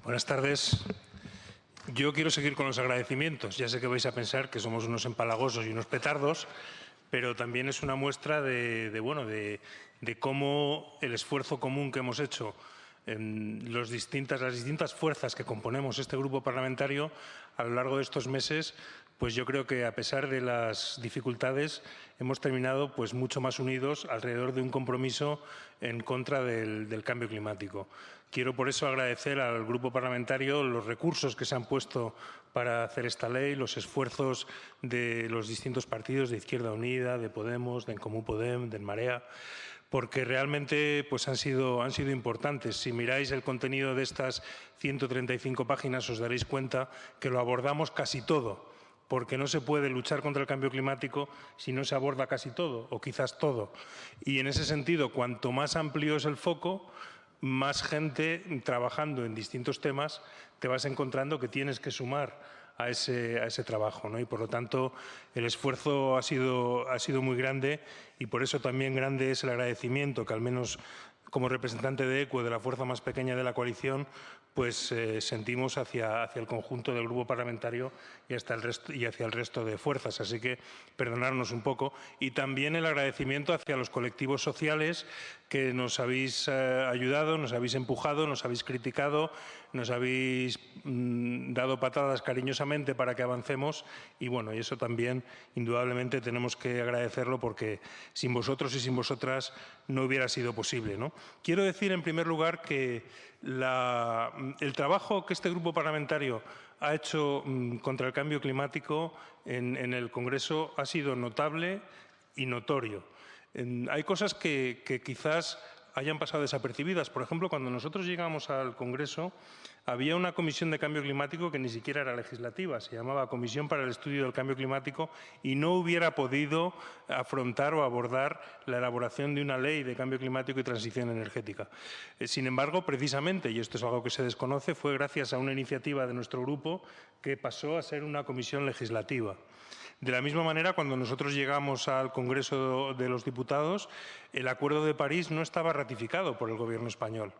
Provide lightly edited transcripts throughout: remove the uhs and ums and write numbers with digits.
Buenas tardes. Yo quiero seguir con los agradecimientos. Ya sé que vais a pensar que somos unos empalagosos y unos petardos, pero también es una muestra de cómo el esfuerzo común que hemos hecho en las distintas fuerzas que componemos este grupo parlamentario a lo largo de estos meses, pues yo creo que a pesar de las dificultades hemos terminado pues mucho más unidos alrededor de un compromiso en contra del cambio climático. Quiero por eso agradecer al grupo parlamentario los recursos que se han puesto para hacer esta ley, los esfuerzos de los distintos partidos de Izquierda Unida, de Podemos, de En Comú Podem, de En Marea, porque realmente pues, han sido importantes. Si miráis el contenido de estas 135 páginas os daréis cuenta que lo abordamos casi todo, porque no se puede luchar contra el cambio climático si no se aborda casi todo, o quizás todo. Y en ese sentido, cuanto más amplio es el foco, más gente trabajando en distintos temas te vas encontrando que tienes que sumar a ese trabajo, ¿no? Y por lo tanto el esfuerzo ha sido muy grande y por eso también grande es el agradecimiento que al menos como representante de ECUE, de la fuerza más pequeña de la coalición, pues sentimos hacia el conjunto del grupo parlamentario y hacia el resto de fuerzas. Así que perdonarnos un poco. Y también el agradecimiento hacia los colectivos sociales que nos habéis ayudado, nos habéis empujado, nos habéis criticado, nos habéis dado patadas cariñosamente para que avancemos. Y bueno, y eso también indudablemente tenemos que agradecerlo porque sin vosotros y sin vosotras no hubiera sido posible, ¿no? Quiero decir, en primer lugar, que el trabajo que este grupo parlamentario ha hecho contra el cambio climático en el Congreso ha sido notable y notorio. Hay cosas que quizás hayan pasado desapercibidas. Por ejemplo, cuando nosotros llegamos al Congreso, había una comisión de cambio climático que ni siquiera era legislativa, se llamaba Comisión para el Estudio del Cambio Climático y no hubiera podido afrontar o abordar la elaboración de una ley de cambio climático y transición energética. Sin embargo, precisamente, y esto es algo que se desconoce, fue gracias a una iniciativa de nuestro grupo que pasó a ser una comisión legislativa. De la misma manera, cuando nosotros llegamos al Congreso de los Diputados, el Acuerdo de París no estaba ratificado por el Gobierno español.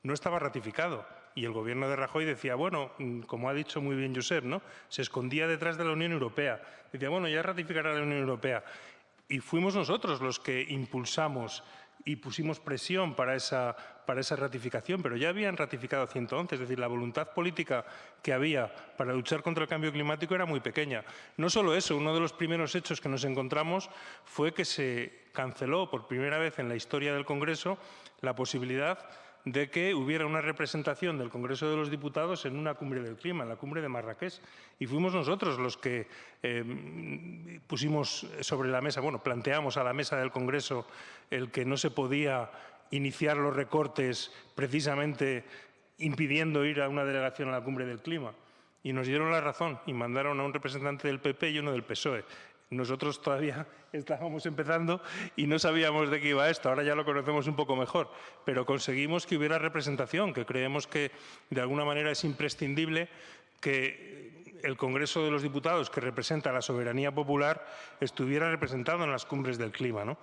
No estaba ratificado. Y el Gobierno de Rajoy decía, bueno, como ha dicho muy bien Josep, ¿no? Se escondía detrás de la Unión Europea. Decía, bueno, ya ratificará la Unión Europea. Y fuimos nosotros los que impulsamos y pusimos presión para esa ratificación, pero ya habían ratificado 111, es decir, la voluntad política que había para luchar contra el cambio climático era muy pequeña. No solo eso, uno de los primeros hechos que nos encontramos fue que se canceló por primera vez en la historia del Congreso la posibilidad de que hubiera una representación del Congreso de los Diputados en una cumbre del clima, en la cumbre de Marrakech. Y fuimos nosotros los que pusimos sobre la mesa, bueno, planteamos a la mesa del Congreso el que no se podía iniciar los recortes precisamente impidiendo ir a una delegación a la cumbre del clima. Y nos dieron la razón y mandaron a un representante del PP y uno del PSOE. Nosotros todavía estábamos empezando y no sabíamos de qué iba esto. Ahora ya lo conocemos un poco mejor, pero conseguimos que hubiera representación, que creemos que de alguna manera es imprescindible que el Congreso de los Diputados, que representa la soberanía popular, estuviera representado en las cumbres del clima, ¿no?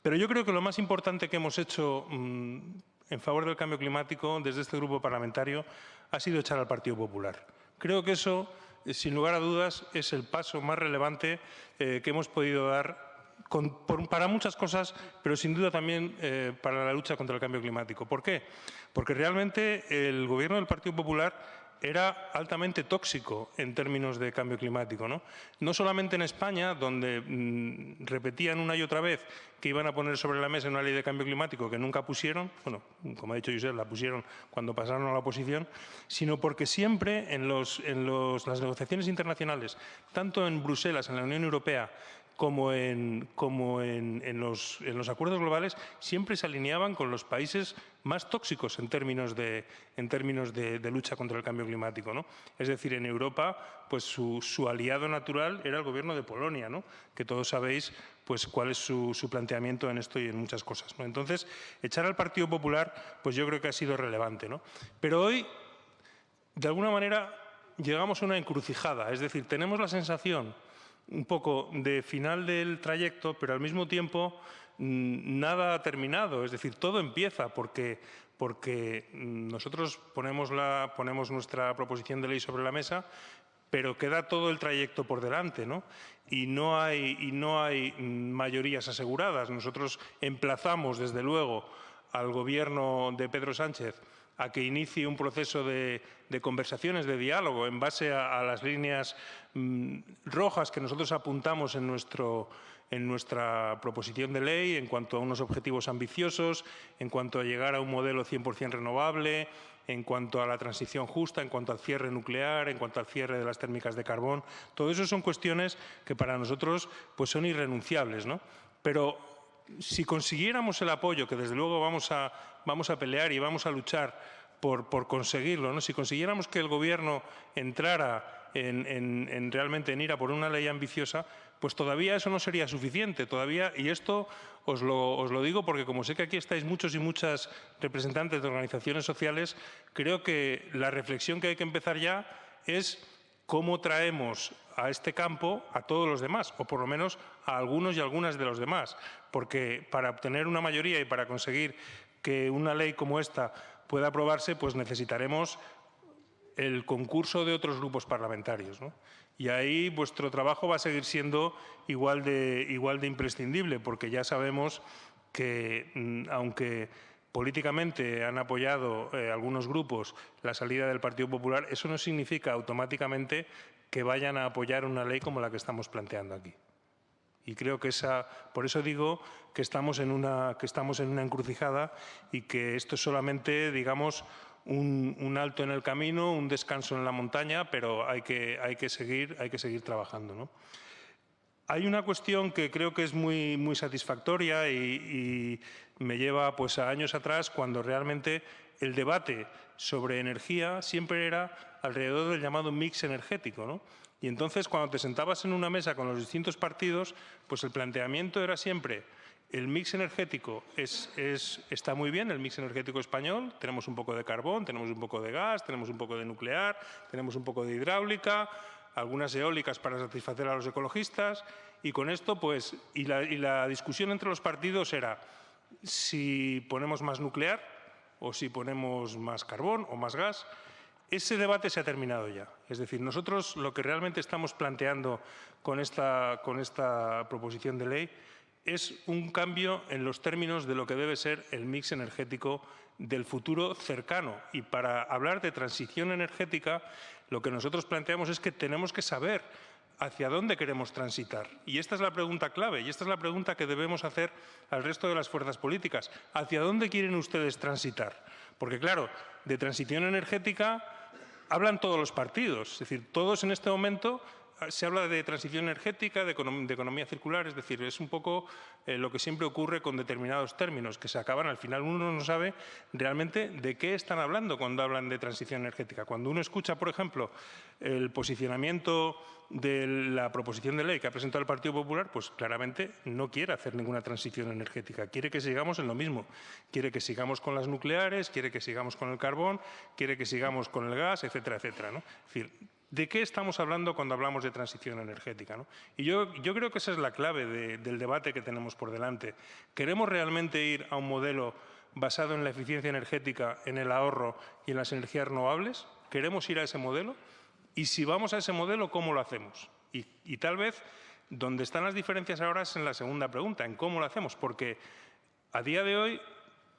Pero yo creo que lo más importante que hemos hecho en favor del cambio climático desde este grupo parlamentario ha sido echar al Partido Popular. Creo que eso, sin lugar a dudas, es el paso más relevante que hemos podido dar para muchas cosas, pero sin duda también para la lucha contra el cambio climático. ¿Por qué? Porque realmente el Gobierno del Partido Popular era altamente tóxico en términos de cambio climático, ¿no? No solamente en España, donde repetían una y otra vez que iban a poner sobre la mesa una ley de cambio climático que nunca pusieron, bueno, como ha dicho Josep, la pusieron cuando pasaron a la oposición, sino porque siempre en las negociaciones internacionales, tanto en Bruselas, en la Unión Europea, como en los acuerdos globales, siempre se alineaban con los países más tóxicos en términos de lucha contra el cambio climático, ¿no? Es decir, en Europa, pues su aliado natural era el Gobierno de Polonia, ¿no? Que todos sabéis pues cuál es su planteamiento en esto y en muchas cosas, ¿no? Entonces, echar al Partido Popular, pues yo creo que ha sido relevante, ¿no? Pero hoy, de alguna manera, llegamos a una encrucijada. Es decir, tenemos la sensación un poco de final del trayecto, pero al mismo tiempo nada ha terminado. Es decir, todo empieza porque nosotros ponemos nuestra proposición de ley sobre la mesa, pero queda todo el trayecto por delante, ¿no? Y no hay mayorías aseguradas. Nosotros emplazamos, desde luego, al Gobierno de Pedro Sánchez a que inicie un proceso de conversaciones, de diálogo, en base a las líneas rojas que nosotros apuntamos en nuestra proposición de ley, en cuanto a unos objetivos ambiciosos, en cuanto a llegar a un modelo 100% renovable, en cuanto a la transición justa, en cuanto al cierre nuclear, en cuanto al cierre de las térmicas de carbón. Todo eso son cuestiones que para nosotros pues, son irrenunciables, ¿no? Pero si consiguiéramos el apoyo, que desde luego vamos a pelear y vamos a luchar por conseguirlo, ¿no? Si consiguiéramos que el Gobierno entrara realmente en ir a por una ley ambiciosa, pues todavía eso no sería suficiente. Todavía, y esto os lo digo porque como sé que aquí estáis muchos y muchas representantes de organizaciones sociales, creo que la reflexión que hay que empezar ya es cómo traemos a este campo a todos los demás, o por lo menos a algunos y algunas de los demás, porque para obtener una mayoría y para conseguir que una ley como esta pueda aprobarse, pues necesitaremos el concurso de otros grupos parlamentarios, ¿no? Y ahí vuestro trabajo va a seguir siendo igual de imprescindible, porque ya sabemos que, aunque políticamente han apoyado algunos grupos la salida del Partido Popular, eso no significa automáticamente que vayan a apoyar una ley como la que estamos planteando aquí. Y creo que por eso digo que estamos en una encrucijada y que esto es solamente, digamos, un alto en el camino, un descanso en la montaña, pero hay que seguir trabajando, ¿no? Hay una cuestión que creo que es muy satisfactoria y me lleva pues, a años atrás, cuando realmente el debate sobre energía siempre era alrededor del llamado mix energético, ¿no? Y entonces, cuando te sentabas en una mesa con los distintos partidos, pues el planteamiento era siempre: el mix energético está muy bien, el mix energético español. Tenemos un poco de carbón, tenemos un poco de gas, tenemos un poco de nuclear, tenemos un poco de hidráulica, algunas eólicas para satisfacer a los ecologistas. Y con esto, pues, y la discusión entre los partidos era si ponemos más nuclear o si ponemos más carbón o más gas. Ese debate se ha terminado ya. Es decir, nosotros lo que realmente estamos planteando con esta proposición de ley es un cambio en los términos de lo que debe ser el mix energético del futuro cercano. Y para hablar de transición energética, lo que nosotros planteamos es que tenemos que saber hacia dónde queremos transitar. Y esta es la pregunta clave, y esta es la pregunta que debemos hacer al resto de las fuerzas políticas. ¿Hacia dónde quieren ustedes transitar? Porque, claro, de transición energética hablan todos los partidos. Es decir, todos en este momento se habla de transición energética, de economía circular. Es decir, es un poco lo que siempre ocurre con determinados términos, que se acaban, al final uno no sabe realmente de qué están hablando cuando hablan de transición energética. Cuando uno escucha, por ejemplo, el posicionamiento de la proposición de ley que ha presentado el Partido Popular, pues claramente no quiere hacer ninguna transición energética. Quiere que sigamos en lo mismo. Quiere que sigamos con las nucleares, quiere que sigamos con el carbón, quiere que sigamos con el gas, etcétera, etcétera, ¿no? Es decir, ¿de qué estamos hablando cuando hablamos de transición energética, ¿no? Y yo creo que esa es la clave del debate que tenemos por delante. ¿Queremos realmente ir a un modelo basado en la eficiencia energética, en el ahorro y en las energías renovables? ¿Queremos ir a ese modelo? Y si vamos a ese modelo, ¿cómo lo hacemos? Y tal vez donde están las diferencias ahora es en la segunda pregunta, en cómo lo hacemos. Porque a día de hoy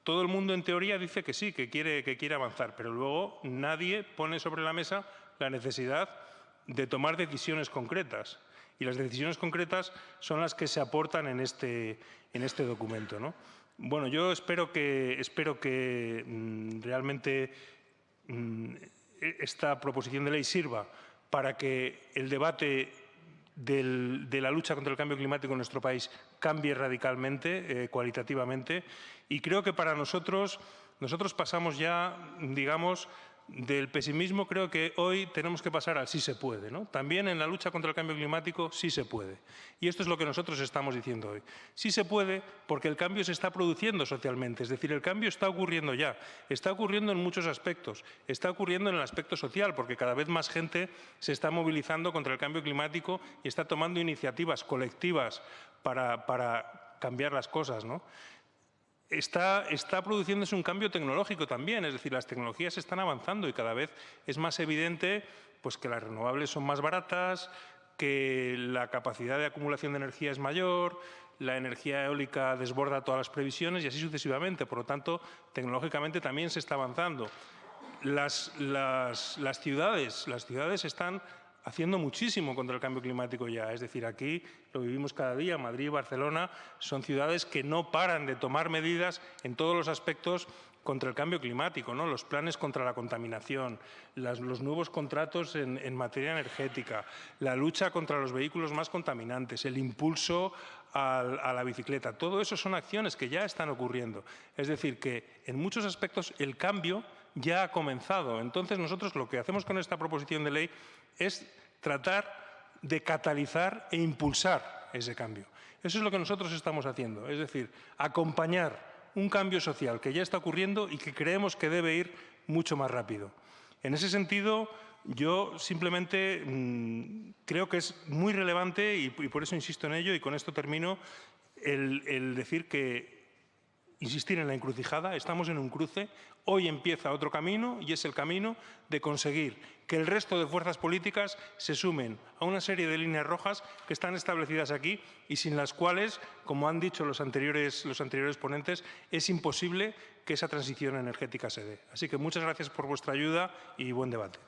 todo el mundo en teoría dice que sí, que quiere avanzar, pero luego nadie pone sobre la mesa la necesidad de tomar decisiones concretas. Y las decisiones concretas son las que se aportan en este documento, ¿no? Bueno, yo espero que realmente esta proposición de ley sirva para que el debate de la lucha contra el cambio climático en nuestro país cambie radicalmente, cualitativamente. Y creo que para nosotros pasamos ya, digamos, del pesimismo creo que hoy tenemos que pasar al sí se puede, ¿no? También en la lucha contra el cambio climático sí se puede. Y esto es lo que nosotros estamos diciendo hoy. Sí se puede porque el cambio se está produciendo socialmente, es decir, el cambio está ocurriendo ya, está ocurriendo en muchos aspectos, está ocurriendo en el aspecto social, porque cada vez más gente se está movilizando contra el cambio climático y está tomando iniciativas colectivas para cambiar las cosas, ¿no? Está produciéndose un cambio tecnológico también, es decir, las tecnologías están avanzando y cada vez es más evidente pues, que las renovables son más baratas, que la capacidad de acumulación de energía es mayor, la energía eólica desborda todas las previsiones y así sucesivamente. Por lo tanto, tecnológicamente también se está avanzando. Las ciudades están haciendo muchísimo contra el cambio climático ya. Es decir, aquí lo vivimos cada día, Madrid y Barcelona son ciudades que no paran de tomar medidas en todos los aspectos contra el cambio climático, ¿no? Los planes contra la contaminación, los nuevos contratos en materia energética, la lucha contra los vehículos más contaminantes, el impulso a la bicicleta. Todo eso son acciones que ya están ocurriendo. Es decir, que en muchos aspectos el cambio ya ha comenzado. Entonces, nosotros lo que hacemos con esta proposición de ley es tratar de catalizar e impulsar ese cambio. Eso es lo que nosotros estamos haciendo, es decir, acompañar un cambio social que ya está ocurriendo y que creemos que debe ir mucho más rápido. En ese sentido, yo simplemente creo que es muy relevante y por eso insisto en ello y con esto termino, el decir que insistir en la encrucijada, estamos en un cruce, hoy empieza otro camino y es el camino de conseguir que el resto de fuerzas políticas se sumen a una serie de líneas rojas que están establecidas aquí y sin las cuales, como han dicho los anteriores ponentes, es imposible que esa transición energética se dé. Así que muchas gracias por vuestra ayuda y buen debate.